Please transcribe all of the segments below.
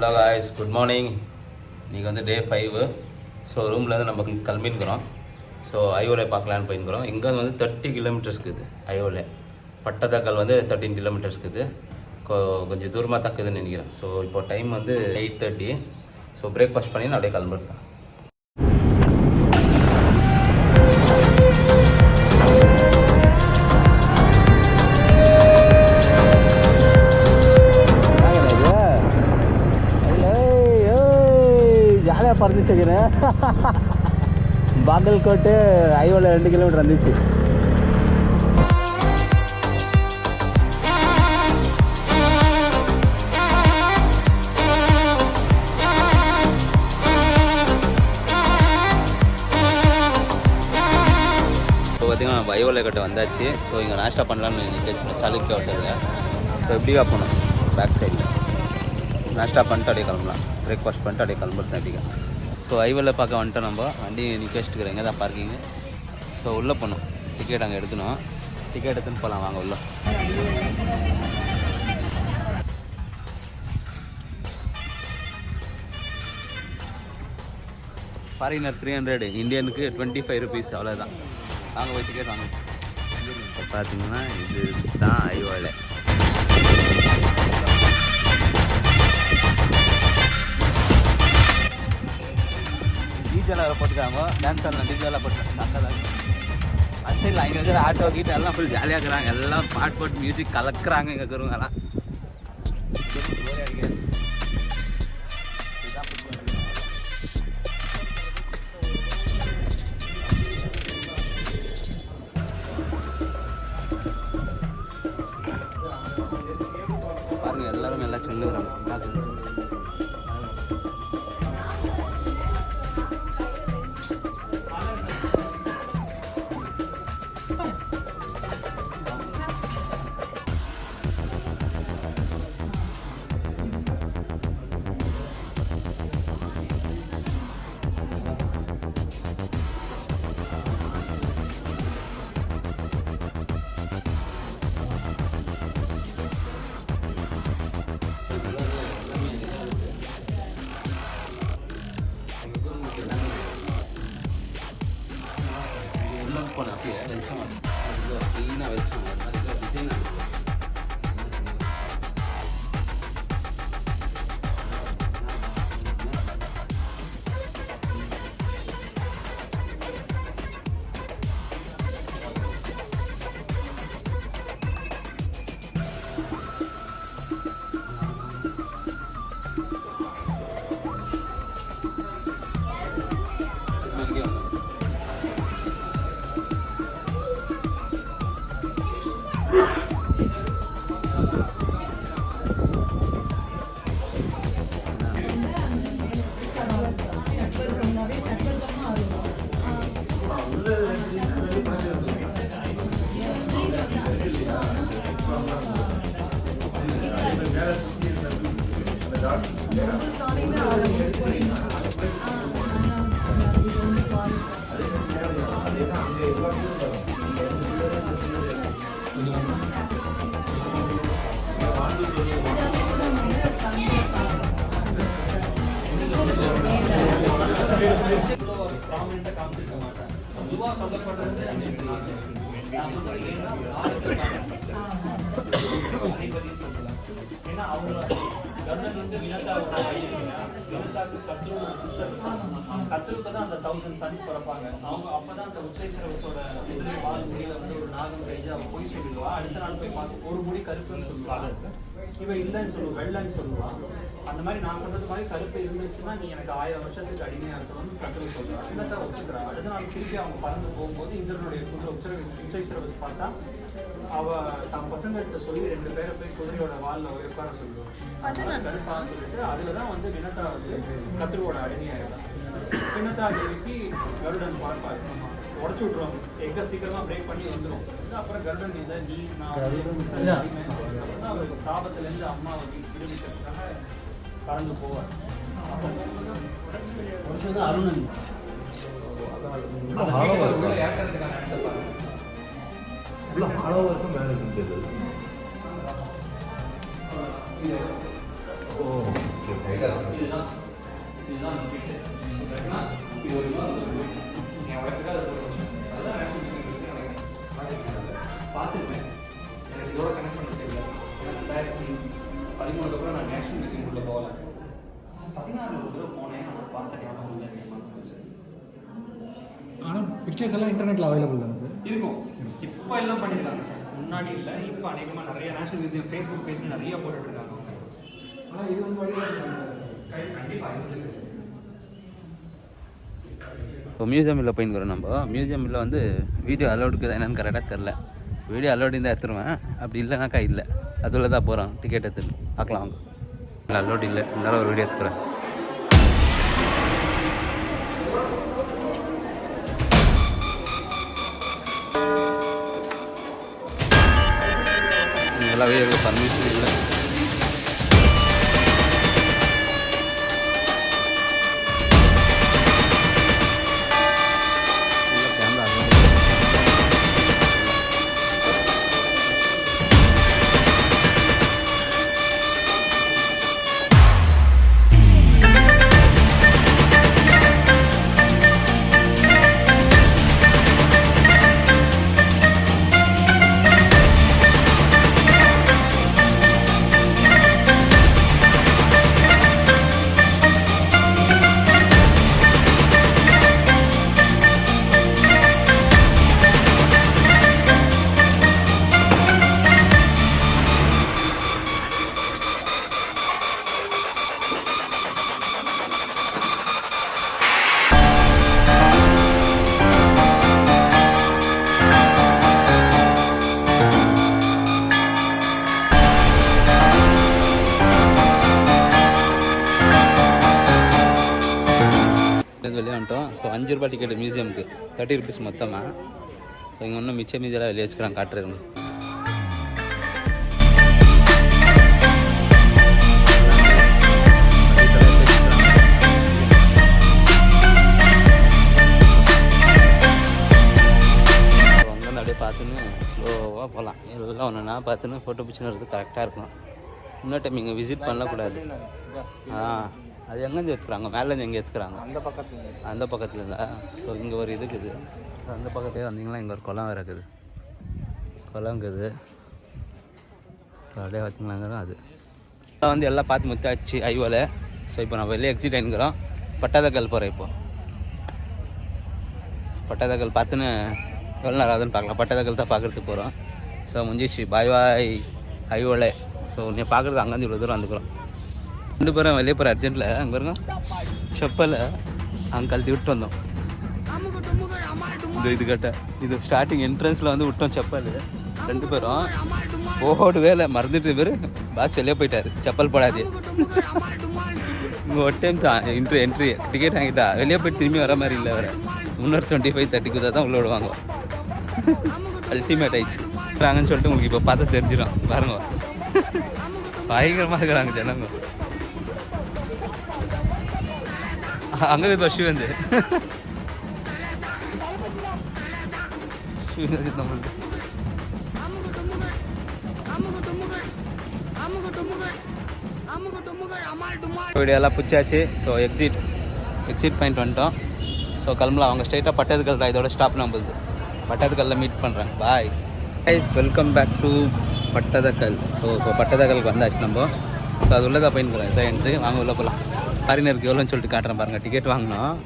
Hello guys, good morning. இன்றைக்கி வந்து டே 5. So ரூம்லேருந்து நம்ம கிளம்பின்னுக்கிறோம். ஸோ ஐஓலே பார்க்கலான்னு போயிருக்கிறோம். இங்கே வந்து 30 கிலோமீட்டர்ஸ் இருக்குது. ஐஓலே பட்டதக்கல் வந்து 13 கிலோமீட்டர்ஸ் இருக்குது. கொஞ்சம் தூரமாக தக்குதுன்னு நினைக்கிறேன். ஸோ இப்போ டைம் வந்து 8:30. ஸோ பிரேக்ஃபாஸ்ட் பண்ணி நான் அப்படியே கிளம்பிருக்கேன். பறந்துச்சுக்கிறேன். பாகல்கோட்டு ஐஓல 2 கிலோமீட்டர் வந்துச்சு. இப்போ பார்த்தீங்கன்னா நம்ம ஐஓல கிட்ட வந்தாச்சு. ஸோ இங்கே நாஷ்டா பண்ணலான்னு நினைக்கிறேன். சாலுக்கிய ஹோட்டலில். ஸோ எப்படியா போகணும் பேக் சைடில் நாஷ்டா பண்ணிட்டு அப்படியே கிளம்பலாம். பிரேக்ஃபாஸ்ட் பண்ணிட்டு அப்படியே கிளம்புறது அப்படிங்க. ஸோ ஐவலில் பார்க்க வந்துட்டோம். நம்ம வண்டி நிற்க வச்சுட்டுக்கிறேன். எங்கே தான் பார்க்கிங்கு. ஸோ உள்ளே போகணும். டிக்கெட் அங்கே எடுக்கணும். டிக்கெட் எடுத்துன்னு போகலாம். வாங்க உள்ள. ஃபாரினர் 300, இந்தியனுக்கு 25 ருபீஸ், அவ்வளோதான். வாங்க போய் டிக்கெட் வாங்க. இப்போ பார்த்தீங்கன்னா இது தான் ஐஓலே. டிஜேல போட்டுக்காங்க. டான்ஸ் ஆடலாம். டிஜேல போட்டுருக்காங்க. அந்த சைடில் இங்கே இருக்கிற ஆட்டோ கீட்டோ எல்லாம் ஃபுல் ஜாலியாக இருக்கிறாங்க. எல்லாம் பாட்டு போட்டு மியூசிக் கலக்குறாங்க. இங்கே இருக்கிறவங்கலாம் பாருங்க. எல்லாரும் எல்லாம் சொல்லுகிறாங்க. போன அப்படியே வெளிச்சம் க்ளீனாக வெளிச்சம் அதுக்கு டிசைன் ஏன்னா அவங்க கர்ணன் வந்து வினதாவுக்கு கத்ருவோட சிஸ்டர். கத்ருக்கு தான் அந்த 1000 சன்ஸ் பிறப்பாங்க. அவங்க அப்பதான் அந்த உச்சைசரவசோட குதிரை வால் முடியில வந்து ஒரு நாகம் கழிஞ்சு அவ போய் சொல்லிடுவா. அடுத்த நாள் போய் பார்த்து ஒரு முடி கருப்புன்னு சொல்லுவாங்க. இவ இல்லைன்னு சொல்லுவா, வெள்ளைன்னு சொல்லுவான். அந்த மாதிரி நான் சொல்றது மாதிரி கருப்பு இருந்துச்சுன்னா நீ எனக்கு 1000 வருஷத்துக்கு அடிமையா இருக்கணும்னு கத்ரு சொல்றான். வினதா ஒத்துக்கிறாங்க. அடுத்த நாள் திருப்பி அவங்க பறந்து போகும்போது இந்திரனுடைய குதிரை உச்சைசரவஸ் பார்த்தா அவ தான் பசங்கள்கிட்ட சொல்லி 2 பேரை போய் குதிரையோட வால்ல உட்கார சொல்லுவான். கருப்பான்னு சொல்லிட்டு அதுலதான் வந்து வினதா வந்து கத்ருவோட அடிமையாயிடும். வினதா தேவிக்கு கருடன் பார்ப்பாரு. உடச்சு விட்டுருவாங்க. எங்க சீக்கிரமா பிரேக் பண்ணி வந்துடும். அப்புறம் கருடன் இதை நீ நான் அவருக்கு சாபத்துல இருந்து அம்மாவை விடுவிக்கிறதுக்காக கலந்து போவார். அருணன் அளவுக்கும் மேலே இருந்தது. ஓ ஓகே. இதுதான் இதுதான் அந்த ஃபிட்டு. இது ஒரு என் ஒய்ஃபுக்காக அது ஒரு விஷயம். அதுதான் நேஷனல் மியூசியம் பார்த்துருப்பேன். எனக்கு இதோட கனெக்ட் பண்ண தெரியல. எனக்கு 2013 அப்புறம் நான் நேஷனல் மியூசியம்குள்ளே போகல. 16 ஒரு தடவை போனேன். அதை பார்த்த ஞாபகம் இல்லை எனக்கு மனசு. ஆனால் பிக்சர்ஸ் எல்லாம் இன்டர்நெட்டில் அவைலபிள் தானே சார்? இருக்கும். இப்போ எல்லாம் பண்ணியிருக்காங்க சார். முன்னாடி இல்லை, இப்போ அநேகமாக நிறைய நேஷனல் மியூசியம் ஃபேஸ்புக் பேஜ் நிறைய போட்டுட்ருக்காங்க. ஆனால் இது வந்து கண்டிப்பாக இப்போ மியூசியமில் போயின்னு நம்ம மியூசியமில் வந்து வீடியோ அலோடுக்கு என்னன்னு கரெக்டாக தெரில. வீடியோ அலோடு இருந்தால் எடுத்துருவேன், அப்படி இல்லைனாக்கா இல்லை. அதில் தான் போகிறோம். டிக்கெட் எடுத்து பார்க்கலாம் வாங்க. அலோடு இல்லை, இருந்தாலும் ஒரு வீடியோ எடுத்துக்கிறேன். இதெல்லாம் வீடியோ பர்மிஷன் இல்லை. வெளியே வந்துட்டோம். ஸோ 5 ரூபாய் டிக்கெட்டு மியூசியமுக்கு, 30 ருபீஸ் மொத்தமாக. ஸோ இங்கே ஒன்றும் மிச்சம் மீதியெல்லாம் வெளியே வச்சுக்கிறாங்க, காட்டுறவங்க. அங்கேருந்து அப்படியே பார்த்துன்னு ஸ்லோவாக போகலாம். எல்லாம் ஒன்றுனா பார்த்துன்னு ஃபோட்டோ பிடிச்சின்னு வரது கரெக்டாக இருக்கும். இன்னொரு டைம் இங்கே விசிட் பண்ணக்கூடாது. அது எங்கேருந்து எடுத்துக்கிறாங்க? மேலேருந்து எங்கே எடுத்துக்கிறாங்க? அந்த பக்கத்தில் இருந்தா. ஸோ இங்கே ஒரு இது இருக்குது. அந்த பக்கத்துலேயே வந்தீங்கன்னா இங்கே ஒரு குளம் வேறு இருக்குது. குளங்குது அப்படியே பார்த்தீங்களாங்க. அது வந்து எல்லாம் பார்த்து முத்தாச்சு ஐவோல. ஸோ இப்போ நம்ம வெளியே எக்ஸிட் ஆகிக்கிறோம். பட்டாதக்கல் போகிறேன். இப்போது பட்டாதக்கல் பார்த்துன்னு எவ்வளோ நேரம் ஆகுதுன்னு பார்க்கலாம். பட்டாதக்கல் தான் பார்க்குறதுக்கு போகிறோம். ஸோ முடிஞ்சிச்சு. பாய் பாய் ஐவோல. ஸோ நீ பார்க்குறது அங்கேருந்து இவ்வளோ தூரம் வந்துக்கிறோம். 2 பேரும் வெளியே போகிற அர்ஜென்ட்டில் அங்கே பாருங்க செப்பலை அங்கே கழட்டி விட்டு வந்தோம். இது கட்ட இது ஸ்டார்டிங் என்ட்ரன்ஸில் வந்து விட்டோம் செப்பல். 2 பேரும் ஓடு வேலை மறந்துட்டு பேர் பாஸ் வெளியே போயிட்டார். செப்பல் போடாதே. இங்கே ஒரு டைம் தான் என்ட்ரி டிக்கெட் வாங்கிட்டா வெளியே போய் திரும்பி வர மாதிரி இல்லை. வேறு 325-30 குதா தான் உள்ள விடுவாங்க. அல்டிமேட் ஆயிடுச்சு வாங்கன்னு சொல்லிட்டு உங்களுக்கு இப்போ பார்த்தா தெரிஞ்சிடும். பாருங்க பயங்கரமாக இருக்கிறாங்க ஜனங்க. அங்கே பஸ் வந்து வீடியோலாம் பிடிச்சாச்சு. ஸோ எக்ஸிட் பாயிண்ட் வந்துட்டோம். ஸோ கிளம்பலாம். அவங்க ஸ்ட்ரைட்டாக பட்டதுக்கல் தான் இதோட ஸ்டாப் நம்புது. பட்டதுக்கல்ல மீட் பண்ணுறேன். Bye guys, welcome back to Pattadakal. So இப்போ பட்டதக்கலுக்கு வந்தாச்சு நம்ம. ஸோ அது உள்ளதாக போயின்னு இதான் என்ட்ரி. வாங்க உள்ளே போகலாம். ஃபாரினருக்கு எவ்வளோன்னு சொல்லிட்டு காட்டுறேன் பாருங்கள். டிக்கெட் வாங்கினோம்.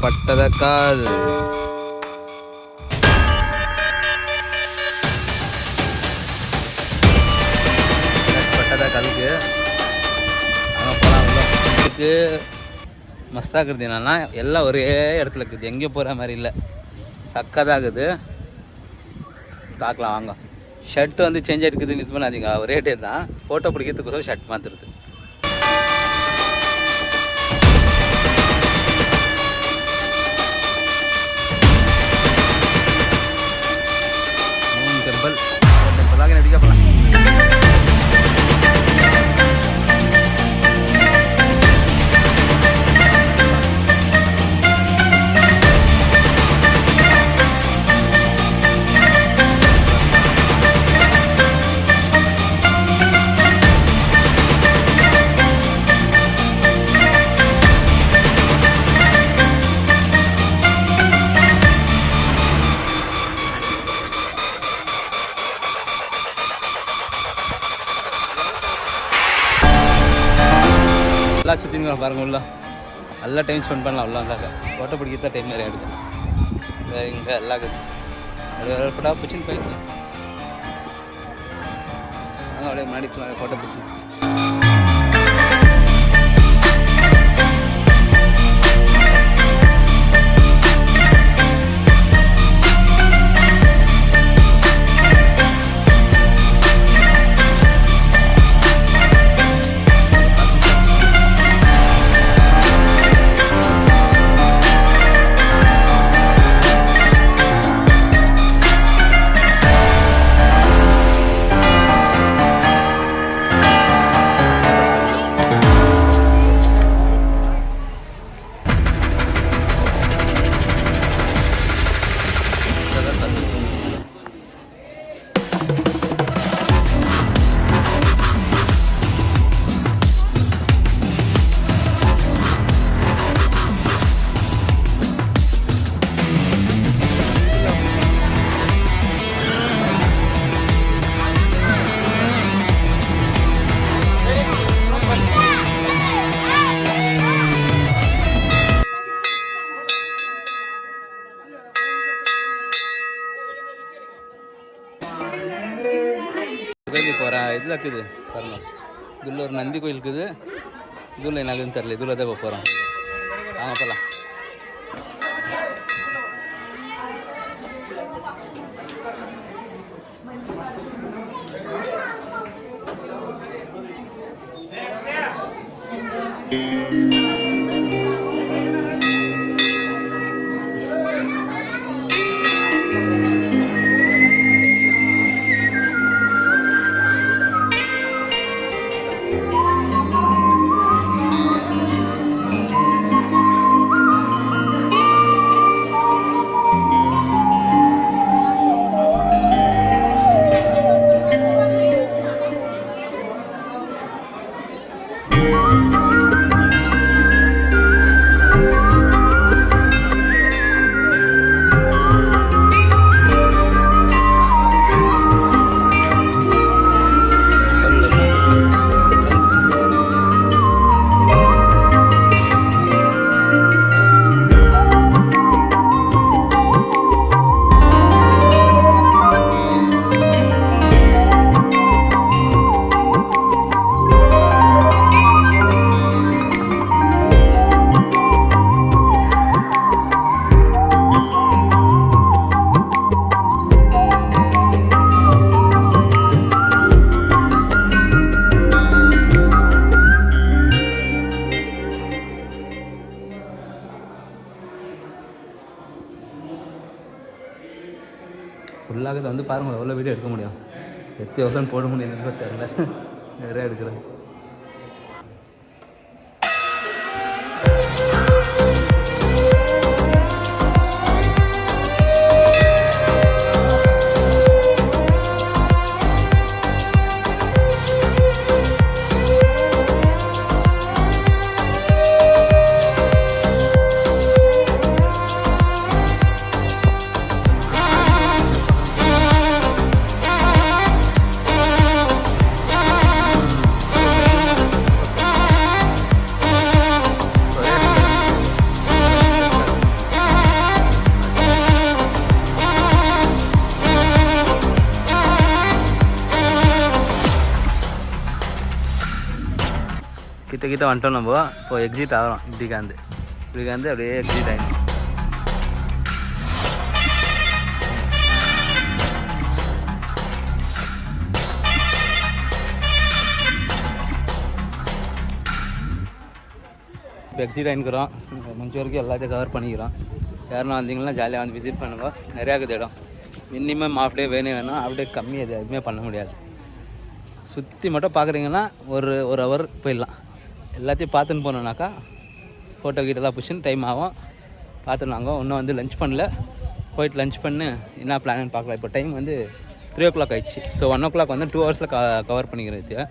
பட்டதக்கல் பட்டதக்கலுக்கு அங்கே போகலாம். இதுக்கு மஸ்தாக இருக்குது என்னன்னா எல்லாம் ஒரே இடத்துல இருக்குது. எங்கேயும் போகிற மாதிரி இல்லை. சக்கதாக இருக்குது. பார்க்கலாம் வாங்க. ஷர்ட் வந்து சேஞ்ச் ஆகிருக்குதுன்னு இது பண்ணாதீங்க. ஒரே டே தான். ஃபோட்டோ பிடிக்கிறதுக்கு ஷர்ட் மாற்றுறது. டெம்பிளாக நடிக்க போகலாம். நல்லா சுற்றிங்க பாருங்க உள்ள நல்லா டைம் ஸ்பெண்ட் பண்ணலாம் உள்ள வந்தாக்க ஃபோட்டோ பிடிக்கிறதா டைம் நிறையா இருக்குது இங்கே எல்லாம் அப்படியே ஃபோட்டோ பிடிச்சின்னு போயிடுச்சு அங்கே அப்படியே முன்னாடி ஃபோட்டோ பிடிச்சி போகிறேன் இதில் இருக்குது பாருங்க இதில் ஒரு நந்தி கோயில் இருக்குது இதில் என்னதுன்னு தெரில இதில் தான் போகிறோம் ஆமாம் போகலாம் ஃபுல்லாக இதை வந்து பாருங்கள் எவ்வளோ வீடியோ எடுக்க முடியும் எத்தனை வருஷம் போட முடியும்னு தெரில நிறையா எடுக்கிறேன் கிட்ட வந்துட்டோம் நம்ம இப்போ எக்ஸிட் ஆகிறோம் இப்படிக்காந்து அப்படியே எக்ஸிட் ஆகிடும் இப்போ எக்ஸிட் ஆகிக்கிறோம் முடிஞ்ச வரைக்கும் எல்லாத்தையும் கவர் பண்ணிக்கிறோம் யாருன்னா வந்தீங்கன்னா ஜாலியாக வந்து விசிட் பண்ணுவோம் நிறையா இருக்குது இடம் மினிமம் ஆஃப் டே வேணும் ஆஃப் டே கம்மி அது எதுவுமே பண்ண முடியாது சுற்றி மட்டும் பார்க்குறீங்கன்னா ஒரு ஹவர் போயிடலாம் எல்லாத்தையும் பார்த்துன்னு போனோம்னாக்கா ஃபோட்டோ கிட்டலாம் பிடிச்சின்னு டைம் ஆகும் பார்த்துனாங்க இன்னும் வந்து லஞ்ச் பண்ணல போயிட்டு லஞ்ச் பண்ணு என்ன பிளான்னு பார்க்கலாம் இப்போ டைம் வந்து 3 o'clock ஆயிடுச்சு ஸோ 1 o'clock வந்து 2 hours கவர் பண்ணிக்கிறது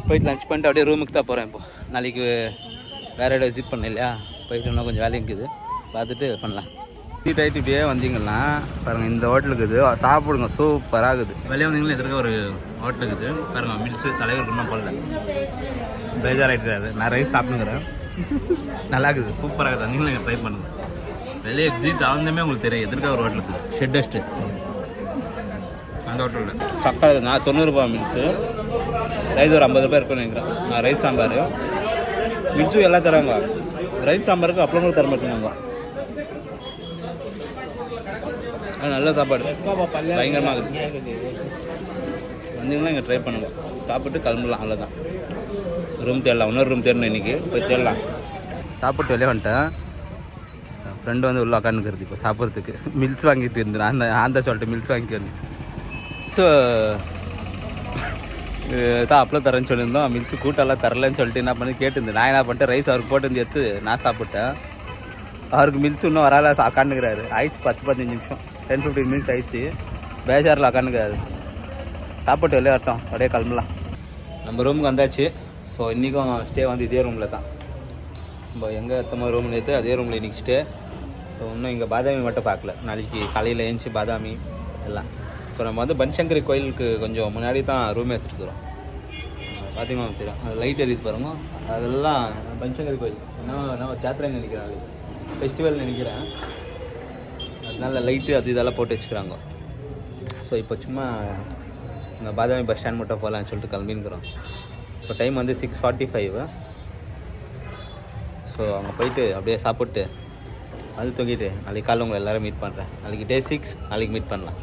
போயிட்டு லஞ்ச் பண்ணிட்டு அப்படியே ரூமுக்கு தான் போகிறேன் இப்போது நாளைக்கு வேறு இடம் விசிட் பண்ண இல்லையா போயிட்டு இன்னும் கொஞ்சம் வேலை இருக்குது பார்த்துட்டு பண்ணலாம் சீட் ஆகிட்டு இப்படியே வந்தீங்கன்னா பாருங்கள் இந்த ஹோட்டலுக்கு இது சாப்பிடுங்க சூப்பராக இருக்குது. வெளியே வந்தீங்கன்னா எதிர்க்க ஒரு ஹோட்டலுக்கு இது பாருங்கள் மில்ஸு தலைவருக்கு இன்னும் போடல பேஜாராகிட்டுறாரு. நான் ரைஸ் சாப்பிட்டுங்கிறேன். நல்லா இருக்குது சூப்பராக இருக்குது. நீங்களும் நீங்கள் ட்ரை பண்ணுங்கள். வெளியே எக்ஸிட் ஆகுதுமே உங்களுக்கு தெரியும் எதிர்க்க ஒரு ஹோட்டலுக்கு ஷெட்டஸ்ட்டு அந்த ஹோட்டலில் சக்கா இருக்குது. நான் 90 ரூபா மில்ஸு ரைஸ் ஒரு 50 ரூபாய் இருக்குன்னு நினைக்கிறேன். நான் ரைஸ் சாம்பார் மில்ஸும் எல்லாம் தராங்க. ரைஸ் சாம்பாருக்கு அப்பளம் கூட தர மாட்டேங்க. நல்ல சாப்பாடு பயங்கரமாக இருக்குது. வந்தீங்கன்னா இங்கே ட்ரை பண்ணுங்க. சாப்பிட்டு கிளம்பலாம். அவ்வளோதான். ரூம் தேடலாம். இன்னொரு ரூம் தேடணும் இன்றைக்கி போய் தேடலாம். சாப்பிட்டு வெளியே வந்துட்டேன். ஃப்ரெண்டு வந்து உள்ள உட்காந்துக்கிறது இப்போ சாப்பிட்றதுக்கு மில்ஸ் வாங்கிட்டு இருந்தேன். அந்த சொல்லிட்டு மில்ஸ் வாங்கிட்டு வந்தேன். ஸோ தான் அப்பளம் தரேன்னு சொல்லியிருந்தோம். மில்ஸு கூட்டெல்லாம் தரலன்னு சொல்லிட்டு என்ன பண்ணி கேட்டுருந்தேன். நான் என்ன பண்ணிட்டேன் ரைஸ் அவருக்கு போட்டு வந்து எடுத்து நான் சாப்பிட்டேன். அவருக்கு மில்ஸ் இன்னும் வரால உட்காந்துக்கிறாரு. ஆயிடுச்சு 10-15 நிமிஷம் 10-15 மினிட்ஸ் ஆயிடுச்சு. பேஜாரில் உட்காந்துக்கிறாரு. சாப்பிட்டு வெளியே வரட்டும் அப்படியே கிளம்பலாம். நம்ம ரூமுக்கு வந்தாச்சு. ஸோ இன்றைக்கும் ஸ்டே வந்து இதே ரூமில் தான். நம்ம எங்கே எத்தனை ரூமில் எடுத்து அதே ரூமில் இன்றைக்கி ஸ்டே. ஸோ இன்னும் இங்கே பாதாமி மட்டும் பார்க்கல. நாளைக்கு காலையில் ஏஞ்சி பாதாமி எல்லாம். ஸோ நம்ம வந்து பன்சங்கரி கோயிலுக்கு கொஞ்சம் முன்னாடி தான் ரூம் எடுத்துகிட்டு பார்த்தீங்கன்னா தெரியும். அது லைட் எரியுது பாருங்க. அதெல்லாம் பன்சங்கரி கோயில் நான் ஜாத்திரைன்னு நினைக்கிறேன். ஃபெஸ்டிவல் நினைக்கிறேன். அதனால லைட்டு அது இதெல்லாம் போட்டு வச்சுக்கிறாங்க. ஸோ இப்போ சும்மா இந்த பாதாமி பஸ் ஸ்டாண்ட் மட்டும் போகலான்னு சொல்லிட்டு கிளம்பின்னுக்குறோம். இப்போ டைம் வந்து 6:45. ஸோ அங்கே போயிட்டு அப்படியே சாப்பிட்டு அது தூங்கிட்டு நாளைக்கு காலையில் உங்களை எல்லோரும் மீட் பண்ணுறேன். நாளைக்கு டே 6 நாளைக்கு மீட் பண்ணலாம்.